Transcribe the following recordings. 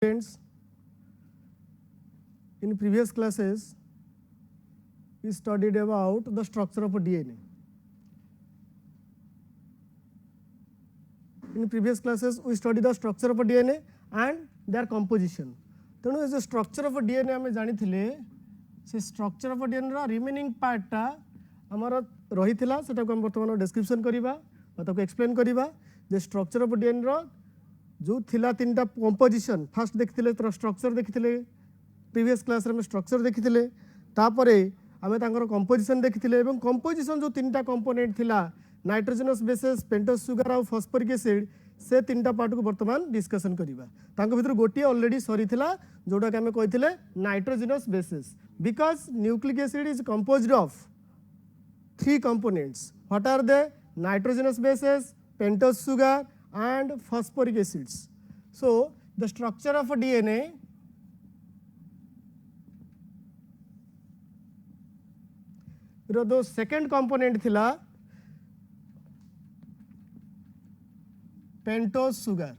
Friends, in previous classes we studied about the structure of a DNA. In previous classes we studied the structure of a DNA and their composition. तेणु ए जो structure of DNA आम जानी से structure of DNA रा remaining पार्टा आमर रही सेटा को हम बर्तमान डिस्क्रिप्शन करवा एक्सप्लेन करवा जे स्ट्रक्चर ऑफ डीएनए रा जो थिला तीन टा कंपोजिशन फास्ट देखिले तर स्ट्रक्चर देखिले प्रीवियस क्लास रे हम स्ट्रक्चर देखिले तापरे आमे तांकर कंपोजिशन देखिले एवं कंपोजिशन जो तीन टा कंपोनेंट थिला नाइट्रोजनस बेसेस पेंटोस सुगर और फॉस्फोरिक एसिड से तीन टा पार्ट को वर्तमान डिस्कशन करवा तांको भीतर गोटी ऑलरेडी सरी थिला जोटा कि आमे कहिथिले nitrogenous bases because nucleic acid is composed of three components what are the nitrogenous bases pentose sugar and phosphoric acids. So the structure of a DNA the second component thila pentose sugar.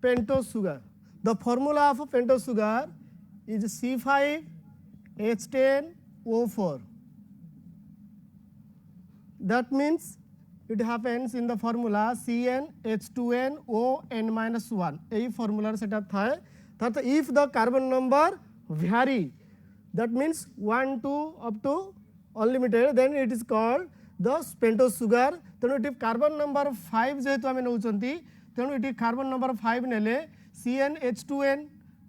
Pentose sugar. The formula of pentose sugar is C5H10O4. That means it happens in the formula CnH2nOn-1 यही formula सेटा थाए that if the carbon number vary that means 1 to up to unlimited then it is called the pentose sugar. तेणु ये carbon number 5 जेहेतु आम नौचंती तेणु ये carbon number 5 नेले CnH2n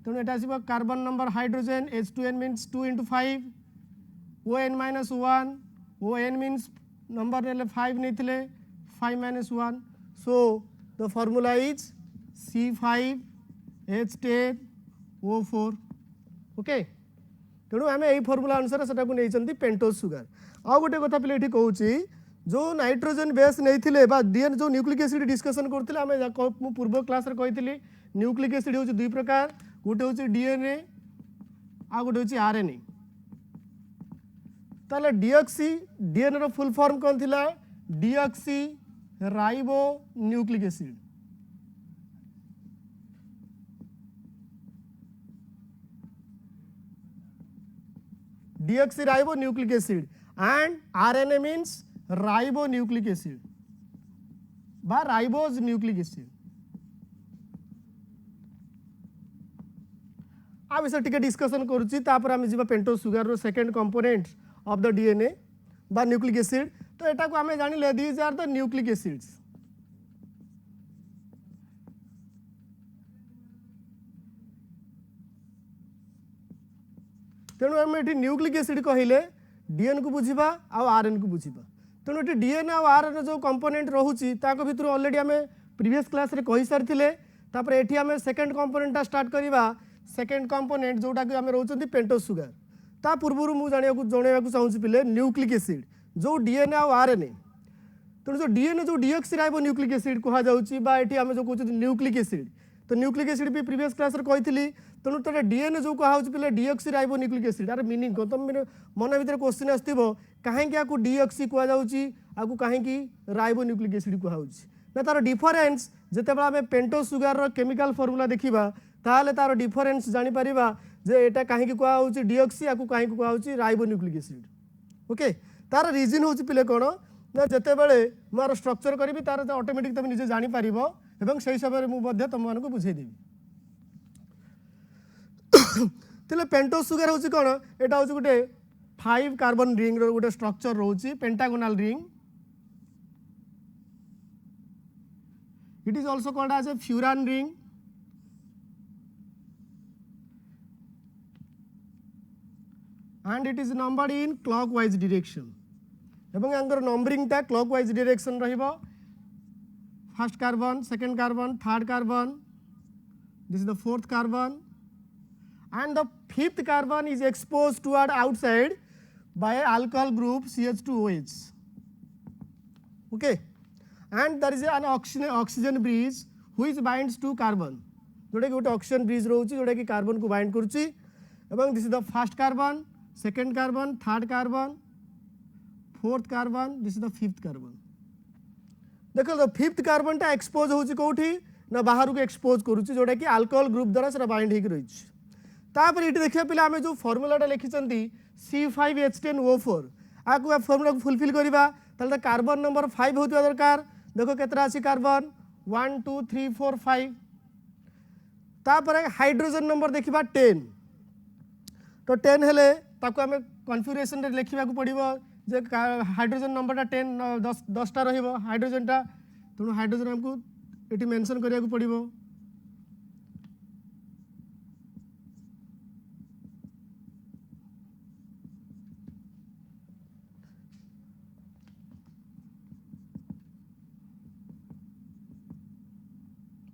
तेणु ये आसो carbon number hydrogen H2n means 2 into 5 On-1 On means number नेले 5 नहीं 5 minus 1 so the formula is C5H10O4 okay तेणु आम यही फर्मुला अनुसार सेटा को नहीं पेंटोज सुगर आ गोटे कथा पे ये कहूँ जो नाइट्रोजन बेस नहीं डीएनए जो न्यूक्लिक एसिड डिस्कसन करते आम पूर्व क्लास कही न्यूक्लिक एसिड हूँ दुई प्रकार गोटे हूँ डीएनए आ गोटे हूँ आरएनए ताले डीऑक्सी डीएनए रो फुल फॉर्म कौन थिला deoxy ribo nucleic acid deoxy ribo nucleic acid and RNA means ribo nucleic acid बा राइबोज न्यूक्लिक एसिड आ विषय टिके डिस्कशन करूची तापर आमे जिबा पेंटोज सुगर रो second component of the DNA by nucleic acid तो एटा को हमें जानी ले these are the nucleic acids तेणु आम ये न्यूक्लिक एसिड कहले डीएनए को बुझीबा आ आरएनए को बुझीबा तेणु ये डीएनए और आरएनए जो कंपोनेंट रहूची ताको भितर ऑलरेडी हमें प्रीवियस क्लास रे कहि सारथिले तापर एठी हमें सेकंड कंपोनेंट टा स्टार्ट करिबा सेकंड कंपोनेंट जोटा कि हमें रहउचंती पेंटोज सुगर ता पूर्व मुझे जनवाक चाहूँगी पिले न्यूक्लिक एसिड जो डीएनए और आरएनए तेणु जो डीएनए जो डीऑक्सीराइबो न्यूक्लिक एसिड कहुच्छी आम जो कहते न्यूक्लिक एसिड तो न्यूक्लिक एसिड भी प्रीवियस क्लास कही तेणु तो डीएनए जो कहूँ पिले डीऑक्सीराइबो न्यूक्लिक एसिड यार मीनिंग कौन तुम मन भर क्वेश्चन आसो कहीं आपको डीऑक्सी कहूँ कहीं राइबो न्यूक्लिक एसिड कहूँ ना तार डिफरेन्स जितेबाला आम पेंटोज सुगर केमिकल फर्मुला देखा ताहले तार डिफरेन्स जानीपर जे एटा कहीं कहूँ डीऑक्सी या कहीं कहूँ राइबो न्यूक्लिक एसिड ओके तार रिजन हूँ पिले कौन ना जिते बड़े मार स्ट्रक्चर करी तार ऑटोमेटिक तुम निजे जानीपर एवं से समय मुझे तुम मानक बुझेदेवी तेल पेंटोज सुगर हूँ कौन एटा हूँ गोटे 5 कार्बन रिंग गोटे स्ट्रक्चर रोचे pentagonal ring it is also called as a furan ring and it is numbered in clockwise direction एवं यांगर नंबरिंग टा clockwise direction रहिबो first carbon second carbon third carbon this is the fourth carbon and the fifth carbon is exposed toward outside by alkyl group CH2OH okay and there is an oxygen bridge which binds to carbon जोटा कि गोटे oxygen bridge रोचे जोटा कि carbon को bind करुच्ची एवं this is the first carbon second carbon third carbon fourth carbon this is the fifth carbon देख तो फिफ्थ कार्बनटा एक्सपोज होची कोठी ना बाहर को एक्सपोज करूची जोटा कि अल्कोहल ग्रुप द्वारा सेटा बाइंड होकर रही तापर ये देखिए पिला आम जो फर्मुलाटा लिखिं C5H10O4 आपको फर्मुला को फुलफिल करवा ताले कार्बन नंबर 5 होता दरकार देखो केतरा अछि कार्बन 1 2 3 4 5 तापर हाइड्रोजन नंबर देखा 10 तो 10 हेले ताको आम कन्फिगरेशन रे लिखा पड़ो जे हाइड्रोजन नंबरटा 10 10टा रहिबो हाइड्रोजनटा तेणु हाइड्रोजन आमको ये मेंशन करिया पड़ो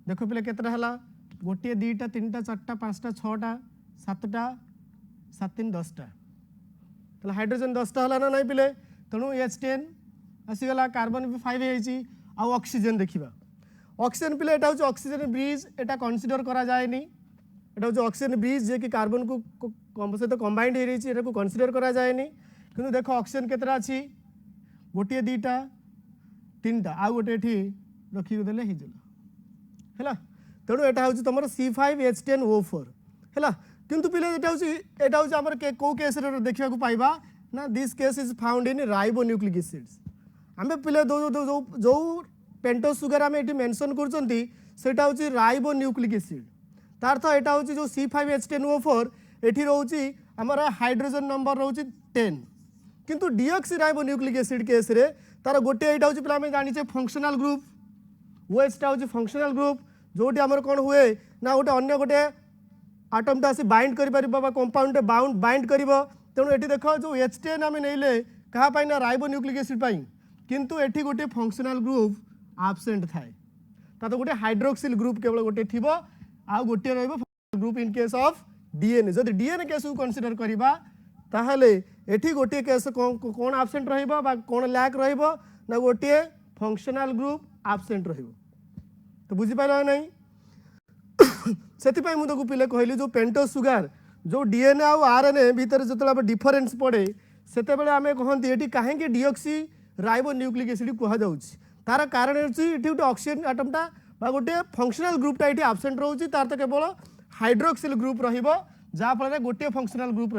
देख पे केतटा है गोटे दुईटा तीन टा चार्टा पाँचटा छटा सातटा 7 3 10टा तो हाइड्रोजन 10टा है ना नहीं पिले तेणु H10 आसीगला कार्बन भी 5 है आउ ऑक्सीजन देखा ऑक्सीजन पिले एटा हूँ ऑक्सीजन ब्रिज एटा कंसीडर करा जाएनी एटा हूँ ऑक्सीजन ब्रिज जे कि कार्बन को सहित कंबाइंड हो रही है कंसीडर करा जाएनी किंतु देख ऑक्सीजन केतटा अच्छी गोटे दुईटा तीन टा आउ गोटे ये रखिदेले है तेणु यहाँ हूँ तुम C5H10O4 है किंतु पिले यहाँ हूँ आम कौ केस देखा पाइबा ना this case is found in ribonucleic acids आम पिले जो पेंटोस सुगर आम ये मेंशन करटा हूँ राइबोन्यूक्लिक एसिड तार अर्थ यहाँ हूँ जो C5H10O4 ये रोचे आमर हाइड्रोजन नंबर रोचे 10 किंतु डीऑक्सी राइबोन्यूक्लिक एसिड केस रे तार गोटे यहाँ हूँ पे जाने फंक्शनल ग्रुप OHटा हूँ फंक्शनल ग्रुप जोटी आमर कौन हुए ना गोटे अन्य गोटे आटमटा आसी बाइंड कर कंपाउंड बाइंड कर तेणु ये देख जो H10 आम नहीं क्या ना राइबोन्यूक्लिक एसिड किंतु ये गोटे फंक्शनल ग्रुप आबसेंट थाए तो गोटे हाइड्रोक्सिल ग्रुप केवल गोटे थी आ गोटे group in case of DNA जदि DNA केस को कंसीडर करवा ताहले एठी गोटे केस कौन आबसेंट रहिबा कौन लैक रहिबा ना गोटे फंक्शनल ग्रुप आबसेंट रहिबो तो बुझी पाइल नहीं से मुझे पिले कहली जो पेंटोस सुगर जो DNA आउ RNA भितर जो डिफरेन्स पड़े से आम कहती ये कहीं डीऑक्सी राइबोन्यूक्लिक एसिड कहुच्छी तार कारण ये गोटे ऑक्सीजन आटमटा गोटे फंक्शनल ग्रुपटा ये आबसेंट रोचे तार तो केवल हाइड्रोक्सिल ग्रुप रहा गोटे फंक्शनल ग्रुप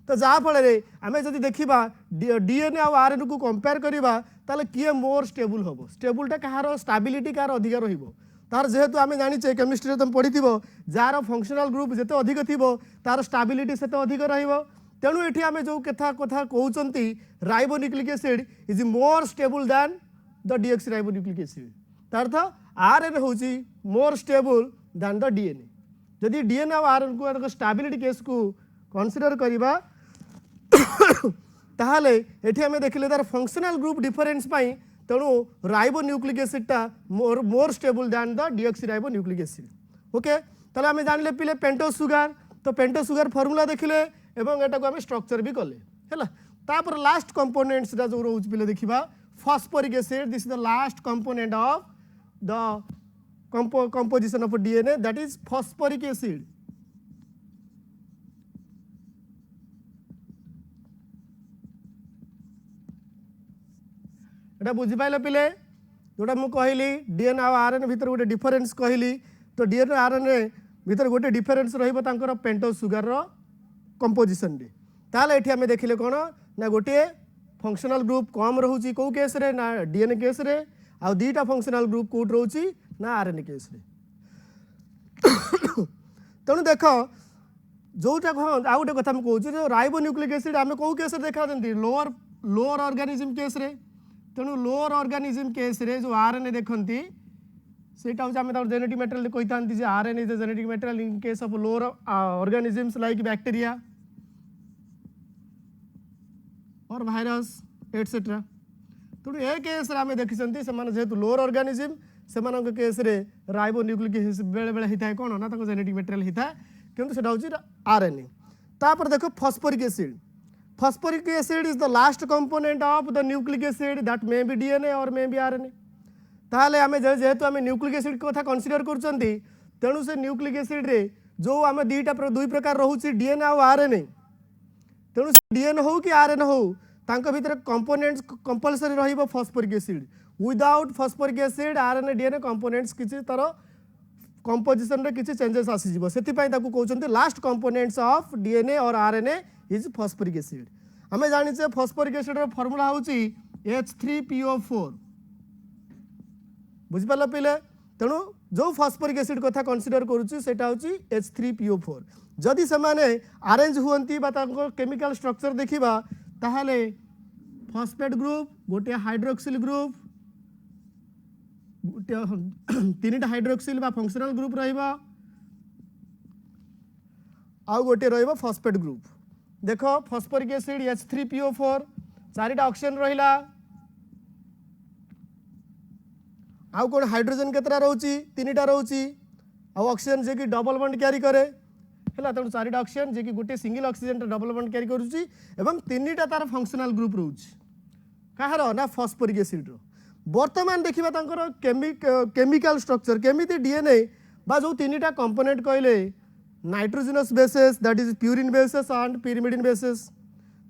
तो जहाँफल आम जब देखा DNA आउ RNA को कंपेयर करवा ताले किए मोर स्टेबल हम स्टेबलटा कहार स्टेबिलिटी कार अधिक तार जेहेतु आम जाने केमिस्ट्री तुम पढ़ी जार फंक्शनल ग्रुप जिते अधिक थी तार स्टेबिलिटी से अधिक तेणु ये आम जो कथा कहते ribonucleic acid is more stable than the deoxyribonucleic acid तार अर्थ RNA हूँ more stable than the DNA जदि DNA और RNA को स्टेबिलिटी केस को कंसीडर करवा ताहले एठी आम देखिले तार फंक्शनल ग्रुप डिफरेन्स तेणु राइबोन्यूक्लिक एसिडटा more stable than the deoxyribonucleic acid okay ताहले आम जानिले पिले पेंटोस सुगर तो पेंटोस सुगर फर्मुला देखिले एवं एटा को आम स्ट्रक्चर भी कले है तापर लास्ट कंपोनेंट्स जो रोज पिले देखा phosphoric acid this is the last component of the composition of DNA that is phosphoric acid एटा बुझी पाइल पिले जोटा मु कहली DNA और RNA भितर गोटे डिफरेन्स कहली तो DNA RNA भितर गोटे डिफरेन्स रही पेंटोस सुगर कंपोजिशन रे ताले एठी आमे देखिले कोन ना गोटे फंक्शनल ग्रुप कम रोची कौ केस रे ना DNA केस रे आ दुईटा फंक्शनल ग्रुप कोट रोची ना RNA केस रे तेणु देख जोटा आ गोटे कथा मुझे जो राइबोन्यूक्लिक एसिड आम कौ केस देखा लोअर ऑर्गेनिज्म केस रे तेणु लोअर ऑर्गेनिज्म केस रे जो RNA देखती सेटा हूँ आम जेनेटिक मटेरियल कही था RNA is a genetic material in case of lower organisms like bacteria और वायरस एटसेट्रा तेणु ए केस आम देखी जेहेतु लोअर ऑर्गेनिज्म से केस रे राइबोन्यूक्लिक एसिड बेले बेले होता है कौन ना जेनेटिक मटेरियल होता है किंतु सेटा हूँ RNA तापर देखो phosphoric acid is the last component of the nucleic acid that may be DNA और मे बी RNA ताहले आमे जेहेतु आमे न्यूक्लिक एसिड कथा कंसीडर करछंती तेणु से न्यूक्लिक एसिड रे जो आमे दुई प्रकार रोचे DNA और RNA तेणु DNA हो कि RNA हो तांको भीतर कंपोनेंट्स कंपलसरी रहिबो phosphoric acid without phosphoric acid RNA DNA components किसी तार कंपोजिशन रे किसी चेंजेस आसीजिवो सेति पई ताकू कहउचंती लास्ट कंपोनेंट्स ऑफ डीएनए और आरएनए इज फॉस्फोरिक एसिड। हमें जानिचे फॉस्फोरिक एसिड रो फार्मूला होची H3PO4 बुझि पाला पिले तेणु जो फॉस्फोरिक एसिड कथा कंसीडर करूची सेटा होची H3PO4 जदि से माने अरेंज हुअंती बा ताको केमिकल स्ट्रक्चर देखिबा ताहाले फॉस्फेट ग्रुप गोटे हाइड्रोक्सिल ग्रुप तीनटा हाइड्रोक्सिल बा फंक्शनल ग्रुप रहिबा आ गोटे रहिबा फॉस्फेट ग्रुप। देखो फॉस्फोरिक एसिड H3PO4 चारिटा ऑक्सीजन रहिला आउ कोन हाइड्रोजन केतरा रहउची तीनटा रहउची आ ऑक्सीजन जे कि डबल बॉन्ड कैरी करे हला त चारिटा ऑक्सीजन जे कि गोटे single oxygen double bond carry करूची एवं तीनटा तार फंक्शनल ग्रुप रहउची काहर ना फॉस्फोरिक एसिड रो। वर्तमान देखिबा तांकर केमिकल स्ट्रक्चर केमिति डीएनए बा जो तीनटा कंपोनेंट कहले nitrogenous bases that is purine bases and pyrimidine bases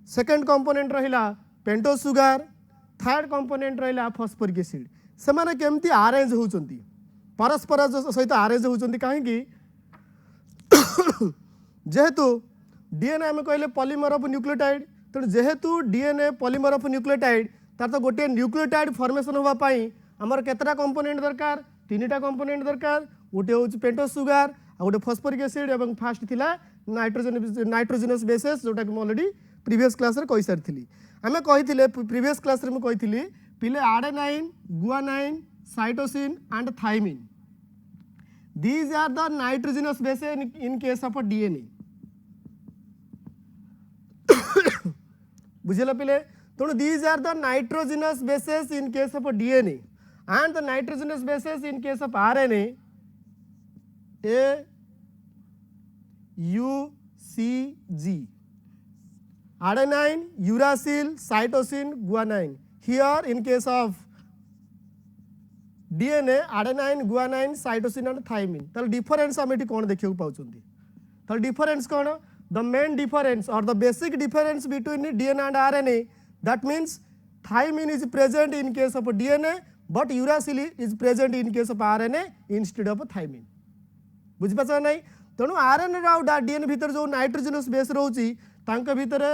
second component रहिला पेंटोज सुगर थर्ड कंपोनेंट रहिला फॉस्फोरिक एसिड से माने केमती अरेंज होउचंती परस्पर सहित अरेंज होउचंती काहे कि जेहेतु डीएनए आम कहले पॉलीमर ऑफ न्यूक्लियोटाइड तेणु जेहेतु डीएनए पॉलीमर ऑफ न्यूक्लियोटाइड तार तो गोटे न्यूक्लियोटाइड फॉर्मेशन होबा पई हमर केतरा कंपोनेंट दरकार तीनटा कंपोनेंट दरकार गोटे होउची पेंटोज सुगर आ गोटे फॉस्फोरिक एसिड एवं फास्ट थिला नाइट्रोजनस बेसेस जोटा कि ऑलरेडी प्रीवियस क्लास रे कहि सारथिली हमें कहिथिले प्रीवियस क्लास रे मैं कहिथिली पिले adenine guanine cytosine and thymine these are the nitrogenous bases in case of a DNA बुझिला पिले तेणु these are the nitrogenous bases in case of a DNA and the nitrogenous bases in case of RNA A U C G adenine uracil cytosine guanine here in case of DNA adenine guanine cytosine and thymine ताल difference हम एटी कोन देखियो पाउचंदी ताल difference कोन the main difference or the basic difference between DNA and RNA that means thymine is present in case of DNA but uracil is present in case of RNA instead of thymine बुझि पाछ नै तेणु RNA राउ DNA भीतर जो nitrogenous base रहउची तांका भीतर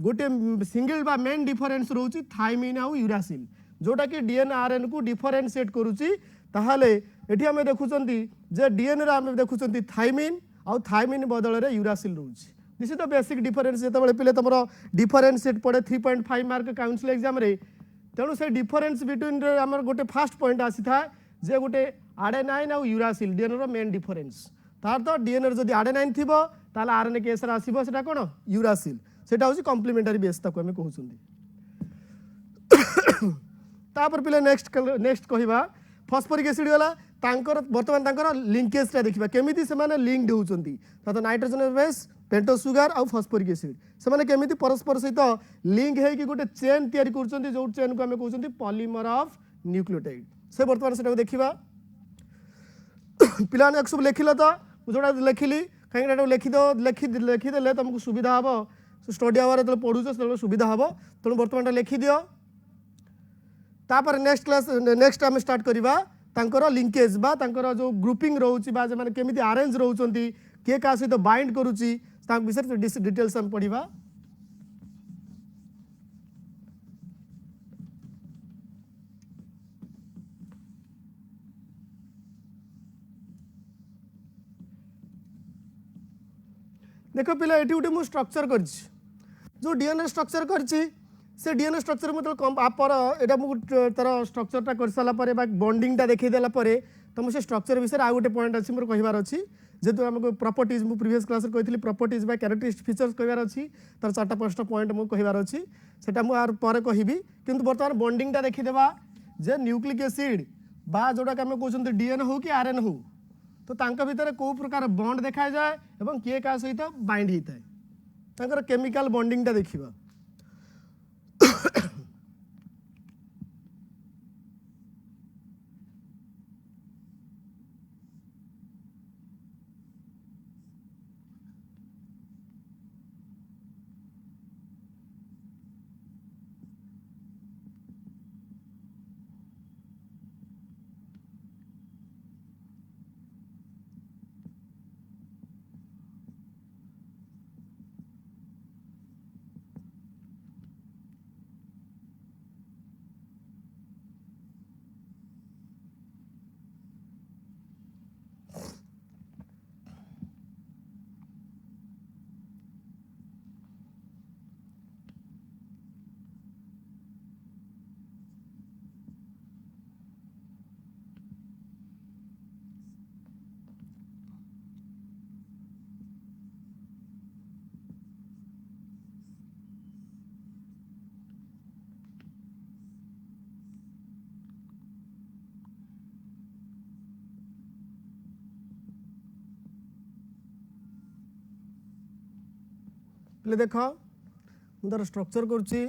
गोटे single बा मेन डिफरेंस रहउची थाइमिन आ यूरासिल जोटा कि डीएनए आरएनए को डिफरेंशिएट करूची ताहाले एठी हमें देखुचंती जे डीएनए रा हमें देखुचंती थाइमिन आ थाइमिन बदल रे यूरासिल रहउची this is the basic difference जेतबेले पिले तमरो डिफरेंशिएट पड़े 3.5 मार्क काउंसिल एग्जाम रे तेणु से डिफरेंस बिटवीन रे हमर गोटे फर्स्ट पॉइंट आसी था जे गोटे आडेनाइन आ यूरासिल डीएनए रो मेन डिफरेंस तार तो डीएनए रे जदी आडेनाइन थिबो ताला आरएनए केस रा आसीबो सेटा कोन यूरासिल सेटा होची कॉम्प्लीमेंटरी बेस ताको हमें कहउचंदी तापर पिले नेक्स्ट कहिबा फॉस्फोरिक एसिड वाला तांकर वर्तमान तांकर लिंकेज रा देखिबा केमिति से माने लिंक्ड होउचंती ता तो नाइट्रोजन बेस पेंटोज सुगर आ फॉस्फोरिक एसिड से माने केमिति परस्पर सहित लिंक हे कि गोटे चेन तयारी करचंती जो चेन को हमें कहउचंती पॉलीमर ऑफ न्यूक्लियोटाइड से वर्तमान सेटा देखिबा पिलान एक सब लेखिला तो जोडा लेखिली काहेकि लिखि देले तुमको सुविधा हबो स्टडी आवर तो पढुछ से सुविधा हबो तण वर्तमान लिखि दियो तापर नेक्स्ट क्लास नेक्स्ट आम स्टार्ट करवा तांकर लिंकेज बा तांकर जो ग्रुपिंग रहउची बा जे माने केमिति अरेंज रहउचंती के का सहित बाइंड करूची तांक विषय डिटेल्स हम पढिबा देखो पिला एटी उठे मु स्ट्रक्चर करछि जो डीएनए स्ट्रक्चर करछि से डीएनए स्ट्रक्चर मतलब कम आपर एटा मु तार स्ट्रक्चरटा कर साला परे बा बॉन्डिंगटा देखै देला परे त मु से स्ट्रक्चर विषय आ गोटे पॉइंट अछि मोर कहिबार अछि जेतु हमको प्रॉपर्टीज मु प्रीवियस क्लास रे कहितली प्रॉपर्टीज बा कैरेक्टरिस्टिक फीचर्स कहिबार अछि तार चारटा पांचटा पॉइंट मु कहिबार अछि सेटा मु आर परे कहिबी किंतु वर्तमान बॉन्डिंगटा देखि देबा जे न्यूक्लिक एसिड बा जोडा के हम कहउछन डीएनए हो कि आरएनए हो तो तांका भीतर को प्रकार बॉन्ड देखा जाए एवं किए का सहित बाइंड होता है तांकर केमिकल बॉन्डिंगटा देखिबा पे देख मु तार स्ट्रक्चर करुच्ची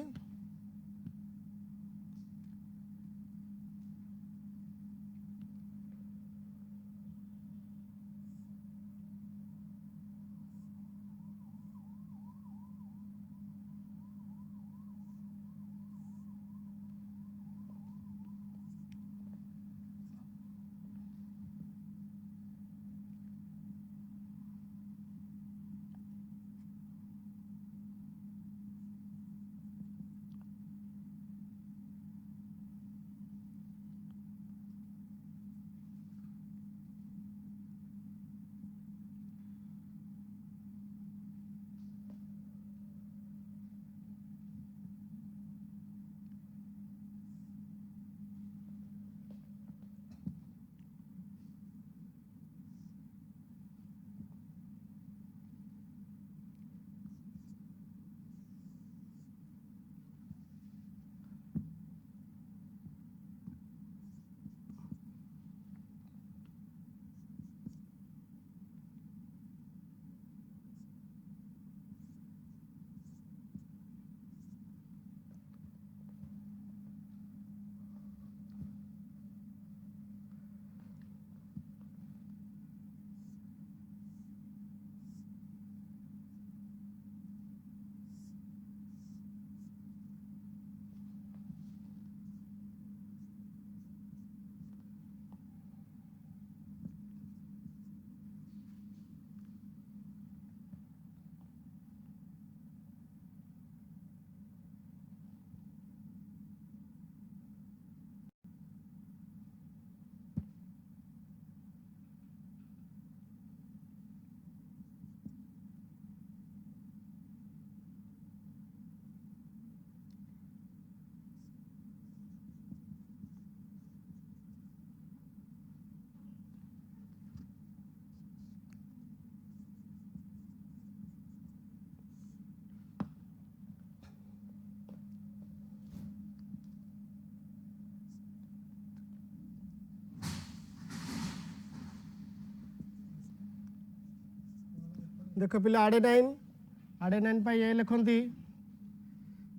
देख पे आडेनाइन ए लिखती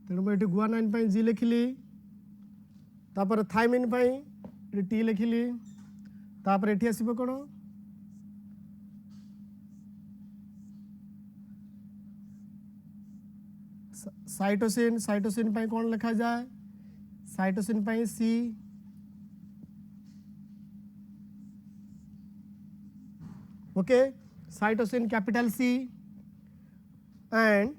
तेणु मुझे गुआनाइन जी लिखिली तापर थाइमिन टी लिखिली तापर एठी आसीबो कोन साइटोसिन कौन लिखा जाए cytosine C okay cytosine capital C and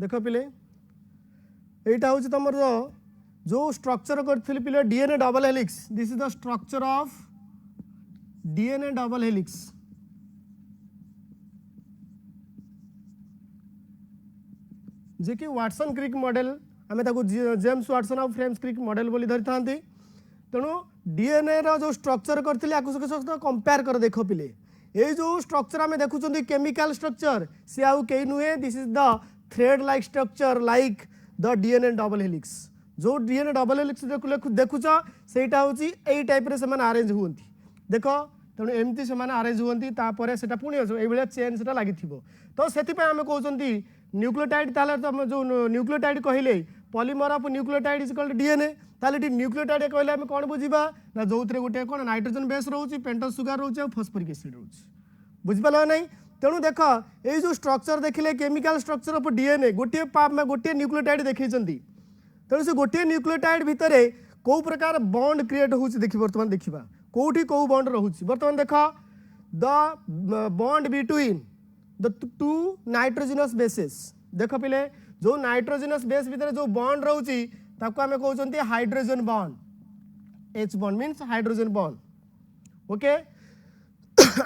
देख पिले एटा हूँ तुम जो स्ट्रक्चर करी पिले DNA double helix this is the structure of DNA double helix जे कि वाटसन क्रिक मॉडल आम James Watson of Francis Crick model बोली धरी था तेणु डीएनए रो जो स्ट्रक्चर करते कंपेयर कर देख पिले ये जो स्ट्रक्चर आम देखुं केमिकल स्ट्रक्चर सी आउ कई नुहे this is the thread like structure like the DNA double helix जो डीएनए डबल हेलिक्स देखुच सेटा होची एई टाइप रे समान अरेंज होंती देख तेणु एमती से अरेंज होंती तापर सेटा पुणी ये चेन से लगी तो से आम कहते न्यूक्लियोटाइड ताले तो जो न्यूक्लियोटाइड कहले polymer of nucleotide is called DNA ताले न्यूक्लियोटाइड कहले आम कौन बुझा ना जो गोटे कौन नाइट्रोजन बेस रोचे पेंटोस सुगर रोचे फॉस्फोरिक एसिड रोचे बुझिपाल ना तेणु देख ये जो स्ट्रक्चर देखिले केमिकल स्ट्रक्चर ऑफ डीएनए गोटे गोटे न्यूक्लियोटाइड देखते तेणु से गोटे न्यूक्लियोटाइड भितर कौ प्रकार बॉन्ड क्रिएट होची देखि वर्तमान देखिबा कोठी कौ बॉन्ड रहुची वर्तमान देख the bond between the two nitrogenous bases देख पिले जो नाइट्रोजिनस बेस भितर जो बॉन्ड रहुची ताको आमे कहउचंती hydrogen bond H bond means hydrogen bond okay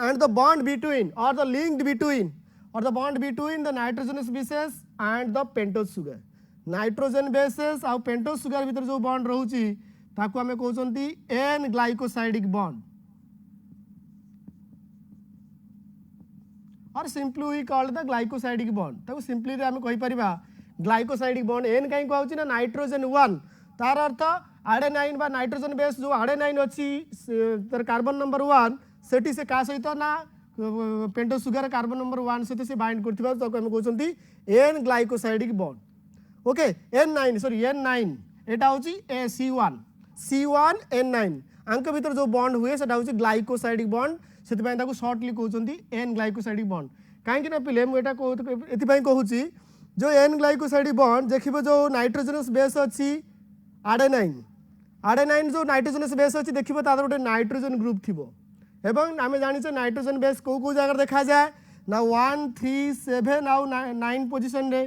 and the bond between or the linked between or the bond between the nitrogenous bases and the pentose sugar nitrogen bases आ pentose sugar भीतर जो bond रहउची ताको हमें कहउचंती N glycosidic bond और simply we called the glycosidic bond ताको simply रे हमें कहि परिबा ग्लाइकोसाइडिक बॉन्ड एन काई कहउची ना नाइट्रोजन 1 तार अर्थ आडेनाइन बा नाइट्रोजन बेस जो आडेनाइन अछि तर कार्बन नंबर 1 सेठी से का सहित ना पेंटोस सुगर कार्बन नंबर 1 सहित से बाइंड करथिबा तो हमें कहउचंती N glycosidic bond okay N9 sorry N9 एटा होची C1 N9 आंक भीतर जो बॉन्ड हुए सेटा होची ग्लाइकोसाइडिक बॉन्ड सेति पय ताको शॉर्टली कहउचंती N ग्लाइकोसाइडिक बॉन्ड काहे कि ना पिले मु एटा को एति पय कहउची जो N ग्लाइकोसाइडिक बॉन्ड देखिबो जो नाइट्रोजनस बेस अछि आडेनाइन जो नाइट्रोजनस बेस अछि देखिबो तादर गोटे नाइट्रोजन ग्रुप थिबो एवं आमे जानि छ नाइट्रोजन बेस को जगह देखा जाए ना 1 3 7 आउ 9 पोजीशन रे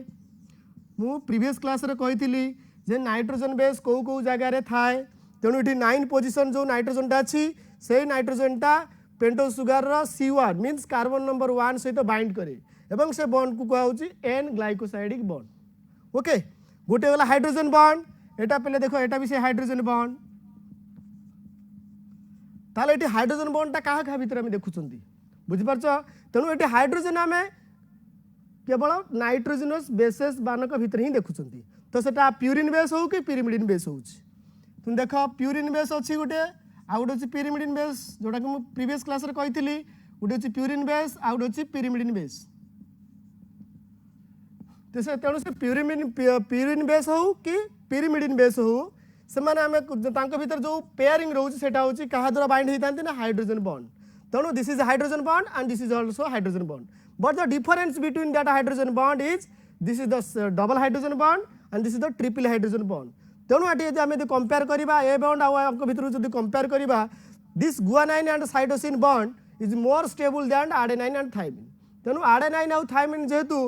मु प्रीवियस क्लास रे कही जे नाइट्रोजन बेस कौ कौ जगार थाए तेणु ये 9 पोजिशन जो नाइट्रोजनटा अच्छी से नाइट्रोजनटा pentose sugar C1 means carbon number 1 सहित बाइंड करे एवं से बॉन्ड को कहउची एन ग्लाइकोसाइडिक बॉन्ड ओके गोटे वाला हाइड्रोजन बॉन्ड एटा पहले देखो एटा भी से हाइड्रोजन बॉन्ड ताले एटी हाइड्रोजन बॉन्डटा काहा काहा भीतर हम देखुचंती बुझि परछ तेणु एटी हाइड्रोजन आमे केवल नाइट्रोजनस बेसेस बानक भीतर ही देखुचंती तो सेटा प्यूरिन बेस हो कि पिरिमिडिन बेस होउची तुम देख प्यूरिन बेस अच्छी गोटे आ गोटे अछि पिरिमिडिन बेस जोटा कि मैं प्रीवियस क्लास रे कहितली गोटे अछि प्यूरिन बेस आ गोटे अछि पिरिमिडिन बेस तो से तेणु से प्यूरिन बेस हो कि पिरिमिडिन बेस हो से माने आमे तांको भीतर जो पेयरिंग रहउची सेटा होची कहा द्वारा बाइंड हेतांती ना हाइड्रोजन बॉन्ड तेणु this is hydrogen bond and this is also hydrogen bond but the difference between that hydrogen bond is this is the double hydrogen bond and this is the triple hydrogen bond तेणु eighty यदि आम compare करबा a bond आ भीतर जदि compare करबा this guanine and cytosine bond is more stable than adenine and thymine तेणु adenine आ thymine जेहेतु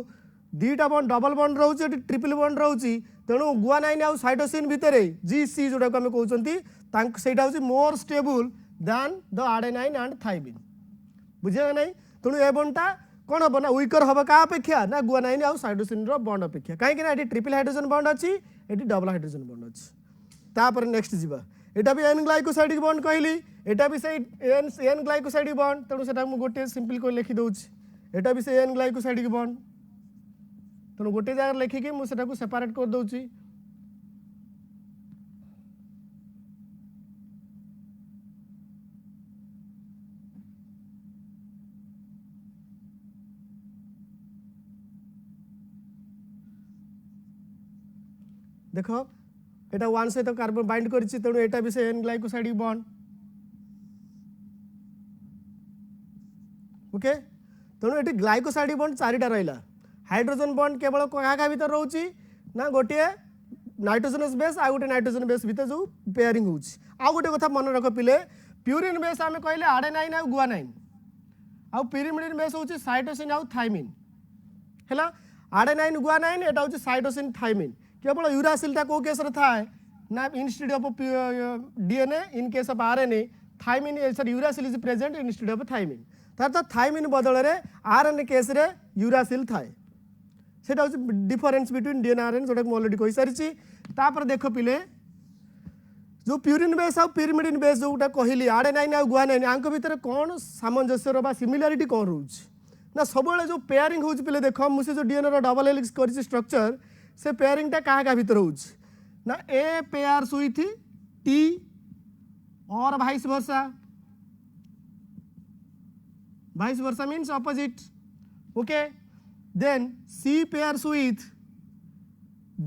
दुईटा बॉन्ड डबल बॉन्ड रोचे ट्रिपल बॉन्ड रोचे तेणु गुआनाइन आ साइटोसिन भितर GC जोटा को आम कहते सेटा हूँ more stable than the adenine and thymine बुझे ना तेणु ए बॉन्डटा कौन हम ना वीकर हम क्या अपेक्षा ना गुआनाइन आउ साइटोसिन बॉन्ड अपेक्षा कहीं ट्रिपल हाइड्रोजन बॉन्ड अच्छी ये डबल हाइड्रोजन बॉन्ड अच्छी तापर नेक्स्ट जीवा एटा भी एन ग्लाइकोसाइडिक बॉन्ड कहली एटा भी से एन ग्लाइकोसाइडिक बॉन्ड तेणु से गोटे सिंपल को लिखी दउछि एटा भी से एन ग्लाइकोसाइडिक बॉन्ड तेणु गोटे जगह लिखिकी मुझे सेपारेट कर दउछि देख एटा 1 सहित कार्बन बाइंड करिछि तेणु एटा भी से एन ग्लाइकोसाइडिक बॉन्ड ओके तेणु एटी ग्लाइकोसाइडिक बॉन्ड चारिटा रहिला हाइड्रोजन बॉन्ड केवल क्या भीतर रोची ना गोटे नाइट्रोजनस बेस आ गोटे नाइट्रोजन बेस भीतर जो पेयरिंग होउछि आ गोटे कथा मन रख पिले प्यूरिन बेस आमे कहले आडेनाइन आ गुआनाइन आ पिरिमिडिन बेस होउछि साइटोसिन आ थाइमिन हैला आडेनाइन गुआनाइन एटा होउछि साइटोसिन थाइमिन केवल यूरासिलटा को केस रे थाए ना instead of DNA in case of RNA thymine sorry uracil is present instead of thymine तार थाइमिन बदल रे आरएनए केस रे यूरासिल थाए सेटा डिफरेंस बिटवीन डीएनए आरएनए जोटा मैं ऑलरेडी कहि सारिछि तापर देखो पिले जो प्यूरिन बेस आ पिरिमिडिन बेस जोटा कहली आडेनाइन आ गुआनाइन आंक भीतर कौन सामंजस्य बा सिमिलारिटी कौन रोच ना सब जो पेयरिंग होउछि पिले देखो मुझे जो डीएनए रो डबल हेलिक्स करिछि स्ट्रक्चर से पेयरिंगटा क्या भीतर होउछि ना A pairs with T or vice versa means opposite. Okay, then C pairs with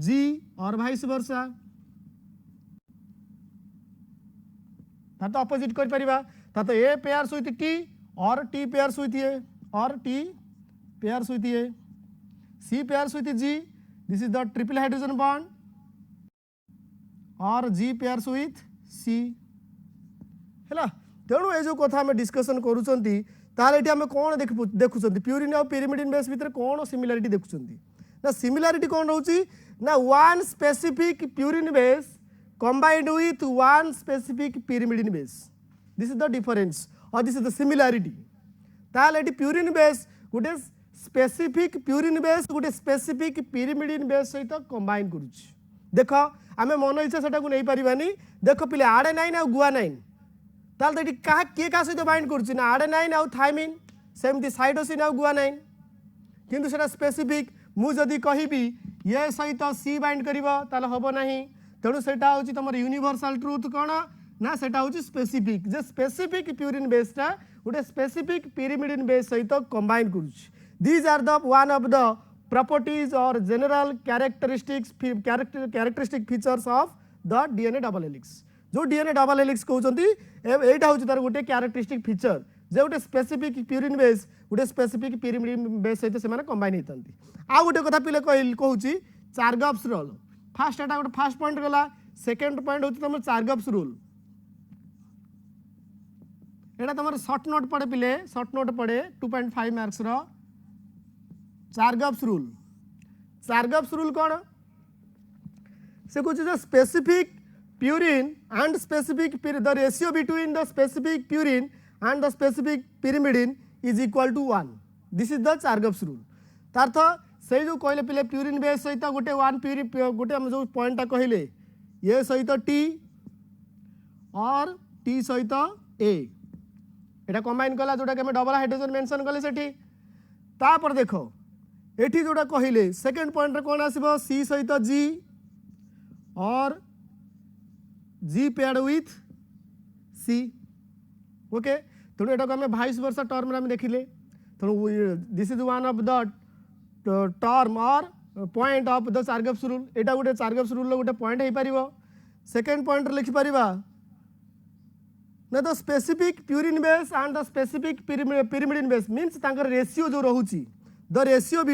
G or vice वर्सा, ता तो ऑपोजिट कर परिबा. ता तो ए पेयर्स विथ टी और टी पेयर्स विथ ए और T pairs with A. C pairs with G, this is the triple hydrogen bond, और G pairs with C. है तेणु ये जो कथा आम डिस्कसन करूँ ताले आम कौन देखुं प्यूरिन और पिरिमिडिन बेस भितर कौन सिमिलारिटी देखुं ना. सिमिलारिटी कौन रोची ना one specific purine base combined with one specific pyrimidine base. This is the difference or this is the similarity. ताले एटी प्यूरिन बेस गोटे स्पेसिफिक प्यूरिन बेस गोटे स्पेसिफिक pyrimidine बेस सहित combine करूची. देख आम मन इच्छा सेटा को नहीं पारिबानी. देख पिले आडेनाइन और गुआनाइन ताले एटी का किए का सहित बाइंड करूची ना आडेनाइन और थाइमिन सेमती साइटोसिन और गुआनाइन. किंतु सेटा स्पेसिफिक मु जदी कहिबी ये सहित सी बाइंड करिवो ताले हबो नाही. तेणु सेटा होची तमर यूनिवर्सल ट्रुथ कौन ना सेटा होची स्पेसिफिक. जे स्पेसिफिक प्यूरिन बेसटा गोटे स्पेसिफिक pyrimidine बेस सहित कंबाइन करूची. These are the one of the properties or general characteristic features of the DNA double helix. जो डीएनए डबल हेलिक्स कहउचंती एटा होची तार गोटे कैरेक्टरिस्टिक फीचर जे गोटे स्पेसिफिक प्यूरिन बेस गोटे स्पेसिफिक pyrimidine बेस सहित से माने कंबाइन हेतंती. आ गोटे कथा पिले कहूची चार्गप्स रोल. फास्ट एटा गोटे फास्ट पॉइंट गला. सेकेंड पॉइंट होची तुम चार्गप्स रूल. एटा तुम शॉर्ट नोट पड़े पिले शॉर्ट नोट पड़े 2.5 मार्क्स रो चार्गप्स रूल. चार्गप्स रूल कौन से कुछ जो specific purine and specific the ratio between the specific purine and the specific pyrimidine is equal to 1. This is the Chargaff's rule. तार्थ से जो कहले पिले प्यूरिन बेस सहित गोटे वन गोटे हम जो पॉइंटा कहले ये सहित टी और टी सहित ए एटा कंबाइन कला जोटा कि हम डबल हाइड्रोजन मेंशन कले सेठी. तापर देखो एठी जोटा कहले सेकंड पॉइंट रे कोन आसीबो सी सहित जी और जी पेयर्ड विथ सी. ओके, तेणु एटा को हम वाइस वर्सा टर्म रे हम देखिले. तेणु this is one of the term और point of the Chargaff's rule. एटा गोटे चार्गप्स रूल गोटे पॉइंट हो पारिबो. सेकंड पॉइंट लिखि परिबा ना the specific purine base and the specific pyrimidine base means तांकर रेशियो जो रहूची the ratio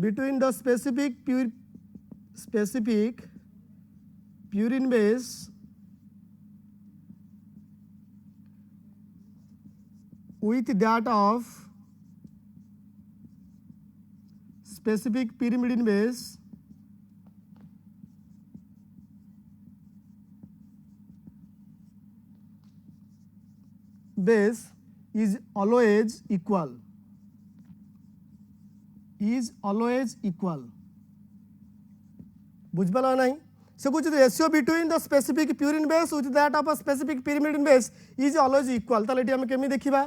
between the specific purine base with that of specific pyrimidine base is always equal. बुझपाल ना से कुछ ratio between the specific purine base with that of a specific pyrimidine base is always equal. ताले eighty हम केमी देखिबा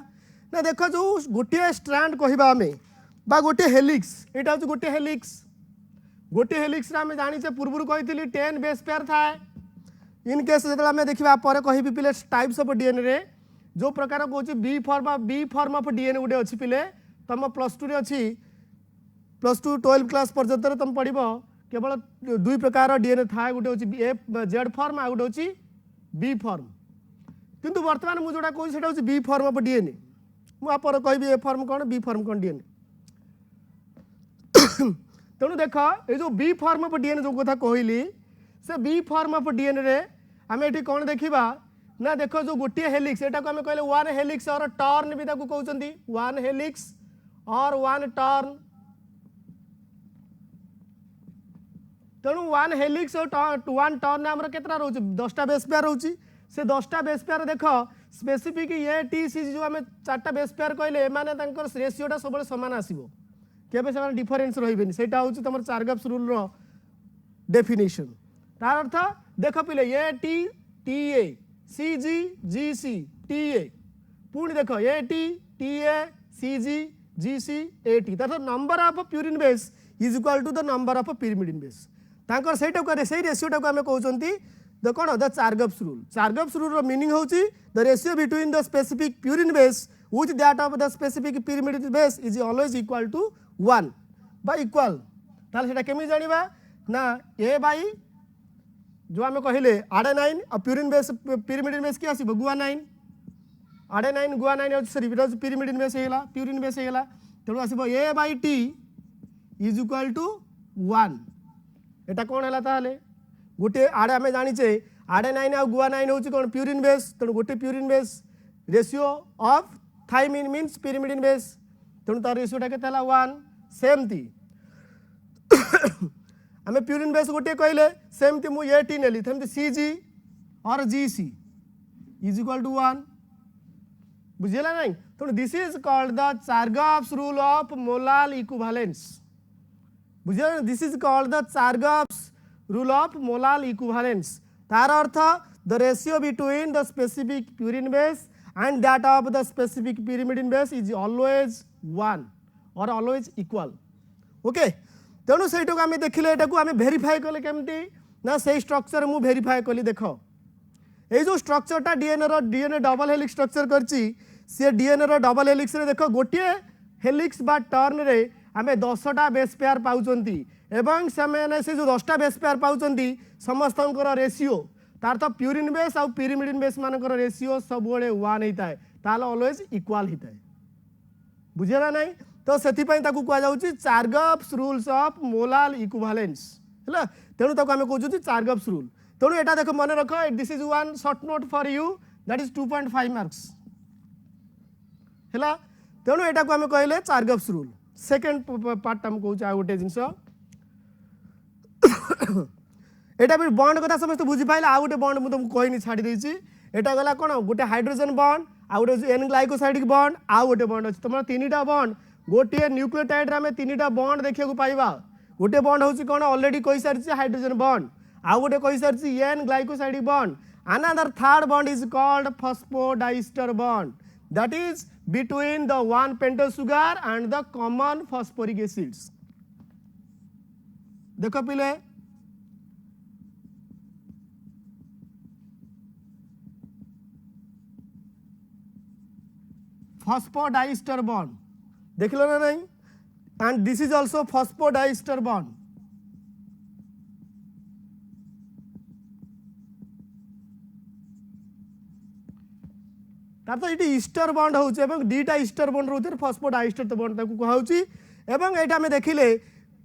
ना देख जो गोटे स्ट्रैंड कहबा हमें बा गोटे हेलिक्स एटा होची गोटे हेलिक्स रे हम जानिचे पूर्व कहितली 10 बेस पेयर थाए. इन केस जेतला हम देखिबा पर कहिबी पिले टाइप्स ऑफ डीएनए रे जो प्रकार कहूँ बी फॉर्म ऑफ डीएनए गोटे अच्छी पिले तुम +2 रे अच्छी +2 12 क्लास पर्यंत तुम पढ़ केवल 2 प्रकार डीएनए था. गोटे हूँ जेड फॉर्म आ गोटे हूँ बी फॉर्म. किंतु वर्तमान मुझे जोटा कहूँ सेटा हूँ बी फॉर्म ऑफ डीएनए. मुझे कहबी ए फॉर्म कौन बी फॉर्म कौन डीएनए. तेणु देख ये जो बी फॉर्म ऑफ डीएनए जो कथा कहली से बी फॉर्म ऑफ डीएनए रे आम ये कौन देखा ना देख जो गोटे हेलिक्स एटा को आम कहले वन हेलिक्स और टर्न भी कहते वन हेलिक्स और वन टर्न. तेणु वन हेलिक्स और वन टर्न आम केतटा रोचे 10टा बेस पेयर रोचे. से 10टा बेस पेयर देख स्पेसिफिक ए टी सी जो आम 4टा बेस पेयर कहले माने रेशियोटा सब सामान आसो केबे से डिफरेन्स रही से तुम चार्गप्स रूल रो डेफिनेशन. तार अर्थ देख पिले A T T A C G G C T A पुणी देख AT TA CG GC AT तार number of purine base is equal to the number of pyrimidine base तांकर से रेशियोटा को आम कहते द कौन द Chargaff's rule Chargaff's rule meaning होची the ratio between the specific purine base with that of the specific pyrimidine base is always equal to 1 बा इक्वल ताले सेटा केमी जानिबा ना A बाई जो आम कहले आडेनाइन और प्यूरिन बेस pyrimidine बेस की आसीबो guanine adenine guanine sorry pyrimidine base हेला प्यूरिन बेस हेला तेणु आसीबो A by T is equal to 1 एटा कौन है ताले गोटे आड़े आम जाचे आडेनाइन आ गुआनाइन हूँ कौन प्यूरिन बेस तेणु गोटे purine base ratio of thymine means pyrimidine base तेणु तार रेशियोटा के 1 सेमती आम प्यूरिन बेस गोटे कहले सेमती मुझे AT नेली सेमती CG और GC इज इक्वल टू 1 बुझेगा नहीं तेणु this is called the Chargaff's rule of molal equivalence बुझे this is called the Chargaff's rule of molal equivalence तार अर्थ the ratio between the specific purine base and that of the specific pyrimidine base is always 1 और always equal okay तेणु से आम देखिले आम भेरीफाए कले केमती ना से स्ट्रक्चर मु भेरीफाए कली देख ये जो स्ट्रक्चरटा डीएनए डबल हेलिक्स स्ट्रक्चर करची सी डीएनए रो डबल हेलिक्स रे देखो गोटे हेलिक्स बा टर्न रे आमे 10टा बेस पेयर पाउचंती एवं से जो 10टा बेस पेयर पाउचंती समस्तंकर रेशियो तार तो प्यूरिन बेस और pyrimidine बेस मानकर रेशियो सब बड़े 1 होता है ताले ऑलवेज इक्वल होता है बुझेगा नहीं तो से कहुच्छी चार्गप्स रूल्स ऑफ मोलाल इक्विवेलेंस है तेणु ताको आमे कहउछु चार्गप्स रूल तेणु एटा देखो मन रख this is one short note for you that is 2.5 marks है तेणु एटा को आमे कहले चार्गप्स रूल सेकेंड पार्ट आम कहूँ आ गोटे जिनस एटा भी बॉन्ड कथा समस्त बुझी पाइले आ गोटे बॉन्ड मुझे कहनी छाड़ी देछि एटा गला कोन गोटे हाइड्रोजन बॉन्ड आ गोटे एन ग्लाइकोसाइडिक बॉन्ड आ गोटे बॉन्ड अछि तुम 3टा बॉन्ड गोटे न्यूक्लियोटाइड रे 3टा बॉन्ड देखा पाइबा गोटे बॉन्ड होछि कोन ऑलरेडी कहि सारिछि हाइड्रोजन बॉन्ड आ गोटे कहि सारिछि N glycosidic bond another third bond is called phosphodiester bond that is between the 1 pentose sugar and the common phosphoric acids देखो पिले phosphodiester bond देख लो ना नहीं and this is also phosphodiester bond तार तो ये ईस्टर बॉन्ड होचे एवं दीटा ईस्टर बॉन्ड रोचे फॉस्फोडाइस्टर तो बॉन्ड ताकू कहउची एवं एटा में देखिले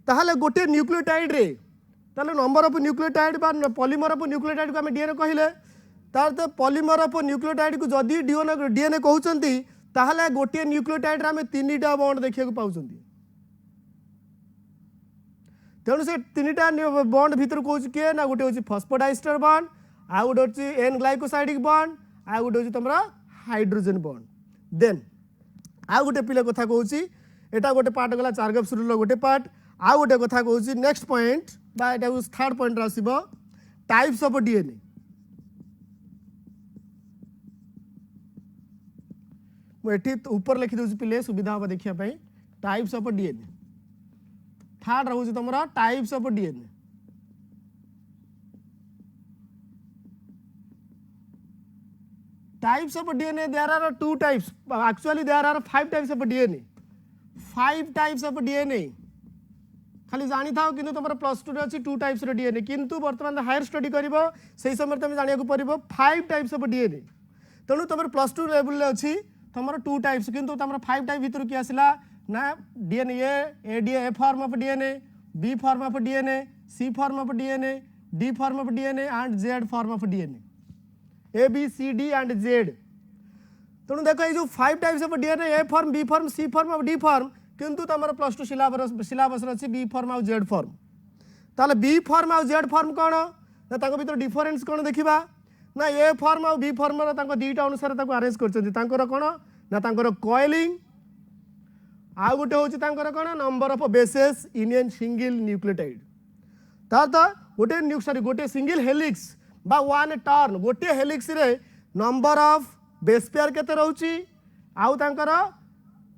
ताहले गोटे न्यूक्लियोटाइड रे ताले नंबर ऑफ न्यूक्लियोटाइड बा पॉलीमर ऑफ न्यूक्लियोटाइड को हम डीएनए कहिले तार तो पॉलीमर ऑफ न्यूक्लियोटाइड को जदी डीएनए कहउचंती ताहले गोटे न्यूक्लियोटाइड रे हम 3टा बॉन्ड देखिया को पाउचंती तेणु से 3टा बॉन्ड भीतर कहउची के ना गोटे होची फॉस्फोडाइस्टर बॉन्ड आ गोटे होची एन ग्लाइकोसाइडिक बॉन्ड आ गोटे होची तमरा हाइड्रोजन बॉन्ड देन आ गोटे पिले कथा कहूँ एटा गोटे पार्ट गला चार्गप्स रूल गोटे पार्ट आ गोटे कथा कहूँ नेक्स्ट पॉइंट बा एटा थर्ड पॉइंट आसीबो टाइप्स ऑफ डीएनए मुझे ऊपर लिखि दूसरी पिले सुविधा हम देखिया पई टाइप्स ऑफ डीएनए थर्ड रहउछि तमरा types of DNA types of DNA there are 2 types actually there are 5 types of DNA 5 types of DNA खाली जानी था किंतु तुम प्लस 2 रे अछि 2 टाइप्स रो डीएनए किंतु वर्तमान हायर स्टडी करिवो सेही समय तुम जानिया को पड़िबो 5 टाइप्स ऑफ डीएनए तेणु तुम प्लस 2 लेवल रे अछि तुम 2 टाइप्स किंतु तुम 5 टाइप भीतर की आसिला ना DNA A form of DNA B form of DNA C form of DNA D form of DNA and Z form of DNA A B C D and Z तेणु देख ये जो 5 types of DNA A form B form C form और D form किंतु तुम plus 2 syllabus अच्छी B form और Z form ताले बी फॉर्म और जेड फॉर्म कौन ना भीतर डिफरेन्स कौन देखा ना ए फॉर्म और बी फॉर्म दुईटा अनुसार अरेंज कर कौन ना कॉइलिंग आ गोटे हूँ कौन number of bases in a single nucleotide तार गोटे सॉरी गोटे सिंगल हेलिक्स बा वन टर्न गोटे हेलिक्स रे नंबर ऑफ बेस पेयर केते रहउची आउ तांकर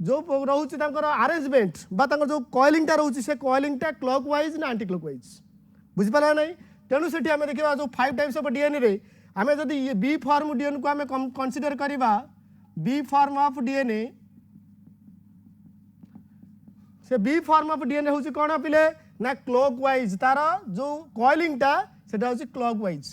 जो रोचे अरेंजमेंट बा जो कॉइलिंगटा रोचे से कॉइलिंगटा क्लॉकवाइज ना एंटी क्लॉकवाइज बुझिपारा नहीं तेणु से आम देखा जो 5 टाइप्स ऑफ डीएनए रे आम जदि बी फॉर्म डीएनए को आम कंसीडर करवा बी फॉर्म ऑफ डीएनए से बी फॉर्म ऑफ डीएनए हूँ कौन पिले ना क्लॉकवाइज तार जो कॉइलिंगटा सेटा हूँ क्लॉकवाइज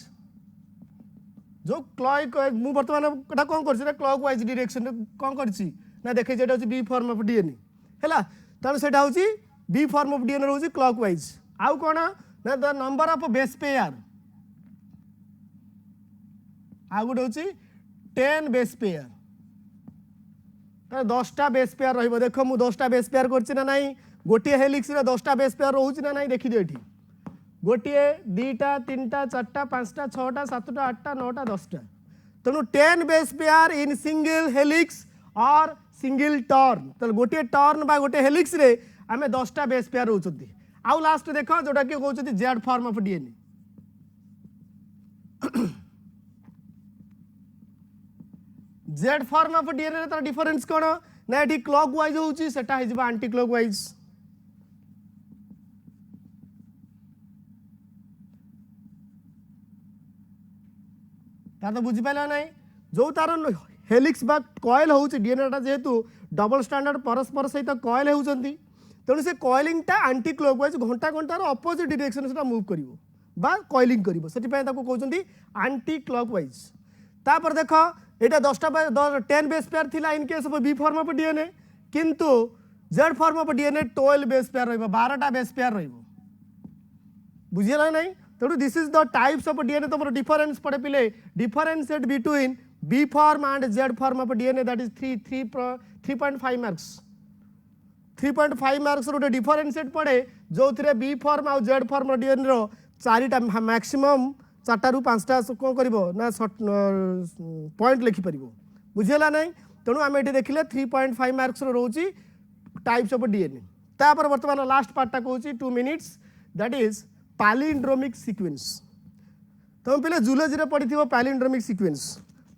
जो क्लॉक मु बर्तमान कौन कर क्लॉकवाइज डायरेक्शन कौन करछि ना देखे जेटा हूँ बी फॉर्म ऑफ डीएनए है तेणु सेटा हूँ बी फॉर्म ऑफ डीएनए हूँ क्लॉकवाइज आउ कौन ना the number of base pair आ गोटे हूँ 10 बेस पेयर 10टा बेस पेयर रहिबो देखो मु 10टा बेस पेयर करछि ना नहीं गोटे हेलिक्स रे 10टा बेस पेयर रहउछि ना नहीं देखि दियो एठी गोटे 2टा 3टा 4टा 5टा 6टा 7टा 8टा 9टा 10टा तेणु 10 base pair in single helix और सिंगल टर्न तो गोटे टर्न बा गोटे हेलिक्स रे आमे 10टा बेस पेयर रहउछथि आउ लास्ट देखो जोटा कि कहउछथि Z form of DNA Z form of DNA तार डिफरेंस कौन ना ये क्लॉकवाइज होउछि सेटा हिजबा एंटी क्लॉकवाइज तार तो बुझी पाइला नहीं जो तार हेलिक्स बा कॉइल होउछि डीएनए टा जेहेतु डबल स्टैंडर्ड परस्पर सहित कॉइल होउछंती तेणु से कॉइलिंगटा एंटी क्लॉकवाइज घंटा घंटार अपोजिट डायरेक्शन से मूव करिवो बा कॉइलिंग करिवो सेति पय ताको कहउछंती एंटी क्लॉकवाइज तापर देखो एटा 10 बेस पेयर थिला in case of B form of DNA किंतु Z form of DNA 12 base pair रहइबो 12टा बेस पेयर रहइबो बुझियला नहीं तेणु this is the types of DNA तुम डिफरेंस पड़े पिले differentiate between B form and Z form of DNA that is 3.5 marks 3.5 marks रोटे डिफरेंशिएट पड़े जो थे बी फॉर्म और जेड फॉर्म डीएनए रो 4टा मैक्सिमम 4टा रू 5टा कौन कर ना पॉइंट लिखिपर बुझेगा नहीं तेणु आम ये देखिले 3.5 मार्क्स रोचे टाइप्स ऑफ डीएनए तापर बर्तमान लास्ट पार्टा कहूँ 2 minutes that is palindromic sequence तुम पे जूलॉजी रे पढ़ी पैलिंड्रोमिक सीक्वेंस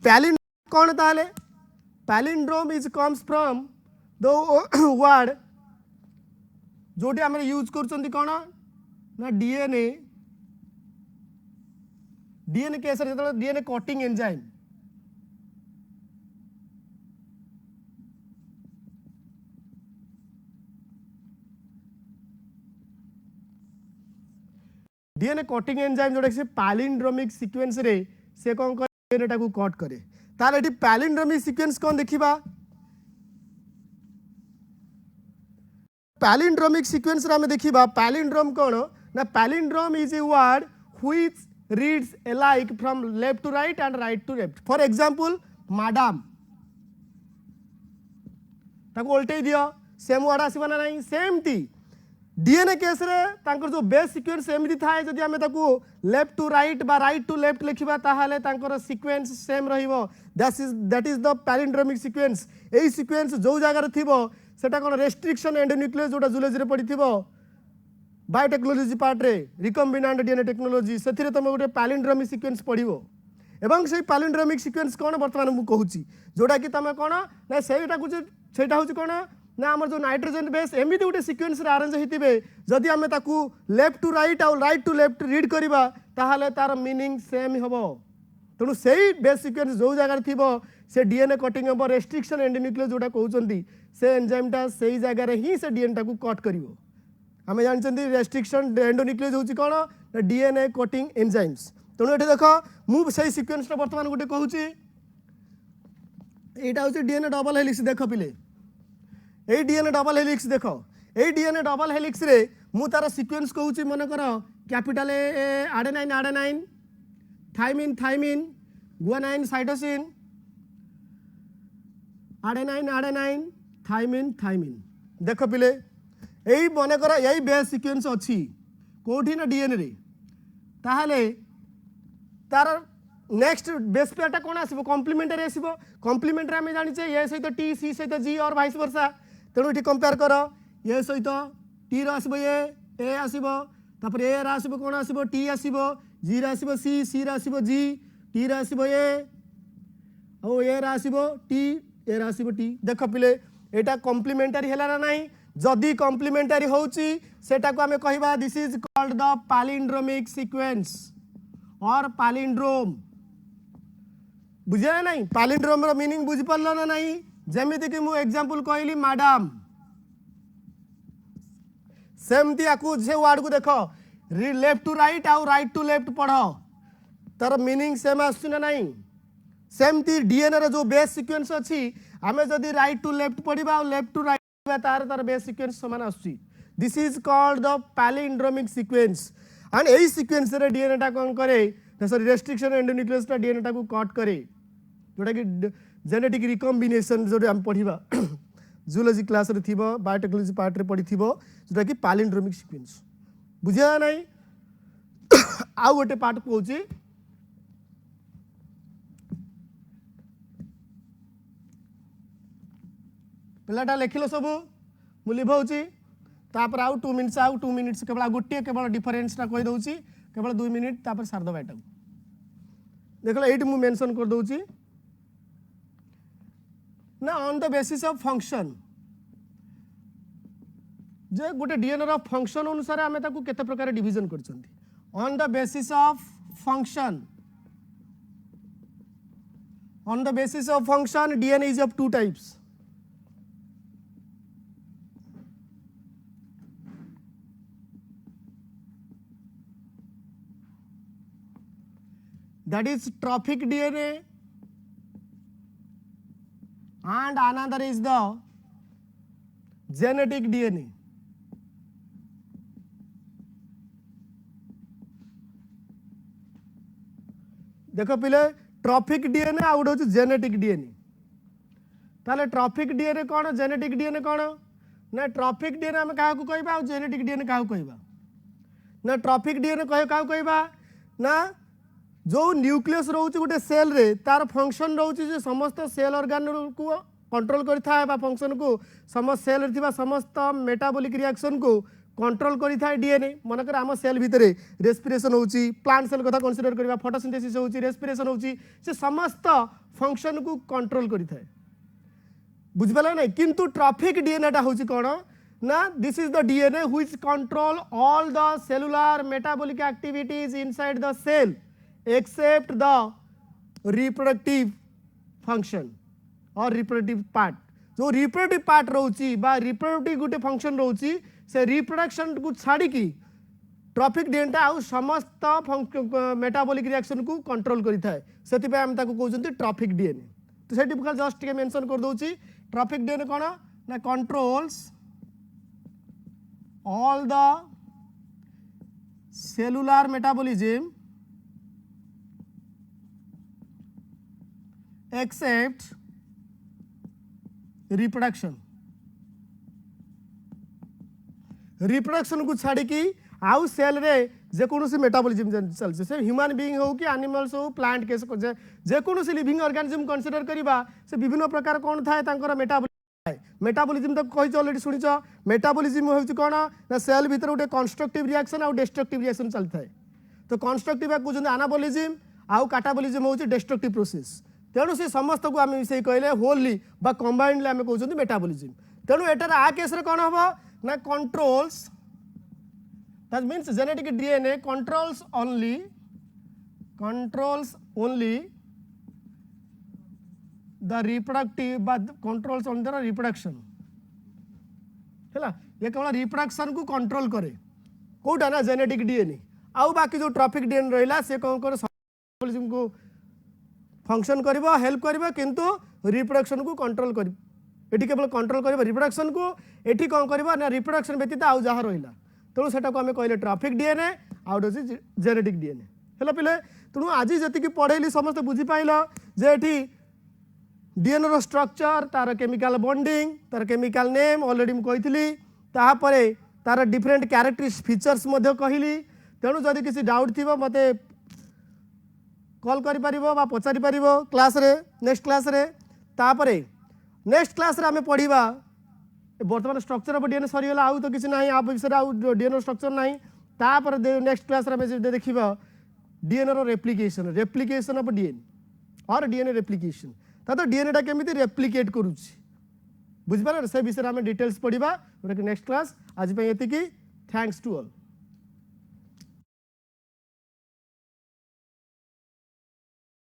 पैलिंड्रोम कौन ताले palindrome is comes from the word जोटी आम यूज कर कौन ना डीएनए डीएनए केस जो DNA cutting enzyme DNA cutting enzyme जोटा से पैलिंड्रोमिक सीक्वेंस रे से कौन करे डीएनए टाको कट करे ताले एटी पैलिंड्रोमिक सीक्वेंस कौन देखिबा पैलिंड्रोमिक सीक्वेंस रे हमें देखिबा पैलिंड्रोम कौन ना palindrome is a word which reads alike from left to right and right to left for example madam ताको उल्टे दियो सेम वर्ड आसीबा ना नहीं सेम टी डीएनए केस रे तांकर जो बेस सीक्वेंस एमती थाए जदि आमे ताको लेफ्ट टू राइट बा राइट टू लेफ्ट लिखिबा ताहाले तांकर सीक्वेंस सेम रहिबो that is the palindromic sequence AE sequence जो जगह रे थिबो सेटा कोन रेस्ट्रिक्शन एंडोन्यूक्लियस जोटा जूलॉजी रे पढ़िथिबो बायोटेक्नोलोजी पार्ट रे रिकम्बिनांट डीएनए टेक्नोलोजी से तुम गोटे पैलिंड्रोमिक सीक्वेंस पढ़ो एवं से पैलिंड्रोमिक सीक्वेंस कौन बर्तमान मुझे कहूँ जोटा कि तुम कौन ना सेटा हूँ कौन ना आम जो नाइट्रोजन बेस एमती गोटे सीक्वेंस अरेंज होते जदि आम लेफ्ट टू राइट आउ राइट टू लेफ्ट रीड करवा ताहले तार मीनिंग सेम हम तेणु से बेस सीक्वेंस जो जगह थी से डीएनए कटिंग हम रेस्ट्रिक्शन एंडोन्यूक्लियस जोटा कहते से एंजाइमटा से जगह ही से डीएनए टाको कट कर आम जानते रेस्ट्रिक्शन एंडोन्यूक्लियस होची कौन डीएनए कटिंग एंजाइम्स तेणु ये देख मुझे सीक्वेंस बर्तमान गोटे कहूँ यहाँ हूँ डीएनए डबल हेलिक्स देख पिले ये डीएनए डबल हेलिक्स देख ये डीएनए डबल हेलिक्स रे मु तार सीक्वेंस कहूँ मनकर capital A adenine adenine thymine thymine guanine cytosine adenine adenine thymine thymine देख पिले यही मनकर यही बेस सीक्वेंस अच्छी कौटी ना डीएनए रे ताहले तार नेक्स्ट बेस पेयरटा कौन आसो कम्प्लीमेंटरी आसो कम्प्लीमेंटरी आम जाने ए सहित टी सी सहित जी और भाइस वर्षा तेणु ये कंपेयर कर ए सहित टी रसो ए आसो तापर ए रसो कौन आसो टी आसो जी रसो सी सी रसो जी टी रसो ए और ए रसो टी एरा आसीबो टी देख पिले एटा कॉम्प्लीमेंटरी हैला ना नहीं जदी कॉम्प्लीमेंटरी होउची सेटा को हमें कहबा this is called the palindromic sequence और पैलिंड्रोम बुझे नहीं पैलिंड्रोम रो मीनिंग बुझ पड़लो ना नहीं जेमिति कि मु एग्जांपल कहली मैडम सेमती आकु जे वर्ड को देखो लेफ्ट टू राइट आउ राइट टू लेफ्ट पढ़ो तार मीनिंग सेम आसु ना नहीं सेमती डीएनए रो जो बेस सीक्वेंस अछि हमें जदी राइट टू लेफ्ट पढ़िबा और लेफ्ट टू राइट तार तार बेस सीक्वेंस समान आसु this is called the palindromic sequence and एही सीक्वेंस रे डीएनए टा कोन करे सॉरी रेस्ट्रिक्शन एंडोन्यूक्लियस टा डीएनए टा को कट करे जोटा कि जेनेटिक रिकॉम्बिनेशन जो हम पढ़िबा जूलॉजी क्लास रे थिबो बायोटेक्नोलॉजी पार्ट रे पढ़ी थिबो जोटा कि पैलिंड्रोमिक सीक्वेंस बुझिया नहीं आउ गोटे पार्ट कहूची पिलाटा लिखिलो सबू मु लिभाउची तापर आउ 2 मिनिट्स आउ 2 मिनिट्स केवल गोटे केवल डिफरेंस टा कहि दउची केवल 2 मिनिट तापर सार दबा एटा देखलो एट मु मेंशन कर दउची ना on the basis of function जे गोटे डीएनए रो फंक्शन अनुसार हमें ताकू केते प्रकार डिवीजन करछंती on the basis of function DNA is of 2 types that is trophic DNA and another is the genetic DNA. देखो पिले ट्रॉफिक डीएनए आउ गोटे हूँ जेनेटिक डीएनए ताले ट्रॉफिक डीएनए कौन जेनेटिक डीएनए कौन ना ट्रॉफिक डीएनए आम क्या कहबा और जेनेटिक डीएनए क्या कहबा ना ट्रॉफिक डीएनए कह क्या कहबा ना जो न्यूक्लियस रोचे गोटे सेल रे तार फंक्शन रोचे जो समस्त सेल ऑर्गन को कंट्रोल करता है फंक्शन को समस्त सेल रे समस्त मेटाबॉलिक रिएक्शन को कंट्रोल करता है डीएनए मनकर आम सेल भितर रेस्पिरेशन होची प्लांट सेल कथा कंसीडर करबा फोटोसिंथेसिस होची रेस्पिरेशन होची से समस्त फंक्शन को कंट्रोल करता है बुझिपाला नहीं किंतु ट्रॉफिक डीएनए टा होची कोन ना this is the DNA which control all the cellular metabolic activities inside the cell except the reproductive function or reproductive part जो reproductive part रोची बा reproductive गोटे function रोची से reproduction को छाड़ी की ट्रॉफिक डीएनए आउ समस्त मेटाबॉलिक रिएक्शन को कंट्रोल करता है से हम ताको कहउछंती ट्रॉफिक डीएनए तो सेठी बुका जस्ट के मेंशन कर दोची ट्रॉफिक डीएनए कोन ना controls all the cellular metabolism except reproduction को छाड़ी की आउ सेल रे जे कोनोसी मेटाबॉलिज्म चलছে से ह्यूमन बीइंग हो कि एनिमल्स हो प्लांट केस जे कोनोसी लिविंग ऑर्गेनिज्म कंसीडर करिबा से विभिन्न प्रकार कोन थाए तांकर मेटाबॉलिज्म तो कहि ऑलरेडी सुनिछ मेटाबॉलिज्म होउची कोन ना सेल भीतर गोटे कंस्ट्रक्टिव रिएक्शन आउ डिस्ट्रक्टिव रिएक्शन चलता है तो कंस्ट्रक्टिव कहउछन एनाबॉलिज्म आउ कैटाबॉलिज्म होउची डिस्ट्रक्टिव प्रोसेस तेणु से समस्त को आम मिसे कहले होली बा कंबाइंडली आम कहते मेटाबॉलिज्म तेणु एटार आ केस रे कौन हम ना controls that means genetic DNA controls only the reproductive बा कंट्रोल्स ऑन द रिप्रोडक्शन हैला ये केवल रिप्रोडक्शन को कंट्रोल करे कोटा ना जेनेटिक डीएनए आउ बाकी जो ट्रॉफिक डीएनए रहिला से कौन कर मेटाबॉलिज्म को फंक्शन करिबो हेल्प करिबो किंतु रिप्रोडक्शन को कंट्रोल करिबो एठी केवल कंट्रोल करिबो रिप्रोडक्शन को एठी कोन करिबो ना रिप्रोडक्शन व्यतीत आउ जहा रहिला तेणु सेटा को हमें कहले ट्रॉफिक डीएनए आउट होची जेनेटिक डीएनए हेला पिले तेणु आज जति की पढ़ेली समस्त बुझी पाइलो जे एठी डीएनए रो स्ट्रक्चर तार केमिकल बॉन्डिंग तार केमिकल नेम ऑलरेडी म कहितली ताहा परे तार डिफरेंट कैरेक्टरिस्टिक फीचर्स मध्ये कहिली तेणु जदि किसी डाउट थिबो मते कॉल करि परिबो बा पचारि परिबो क्लास रे नेक्स्ट क्लास रे तापरे नेक्स्ट क्लास रे हमें पढ़िबा वर्तमान स्ट्रक्चर ऑफ डीएनए सरी गला आउ तो किछ नाही आप विषय आउ डीएनए स्ट्रक्चर नाही तापर नेक्स्ट क्लास रे हमें देखिबा डीएनए रो रेप्लिकेशन ऑफ डीएनए और डीएनए रेप्लिकेशन तो डीएनएटा केमी रेप्लिकेट करुच्ची बुझिपारे से विषय में डिटेल्स पढ़ा गोटे नेक्स्ट क्लास आज ये थैंक्स टू ऑल।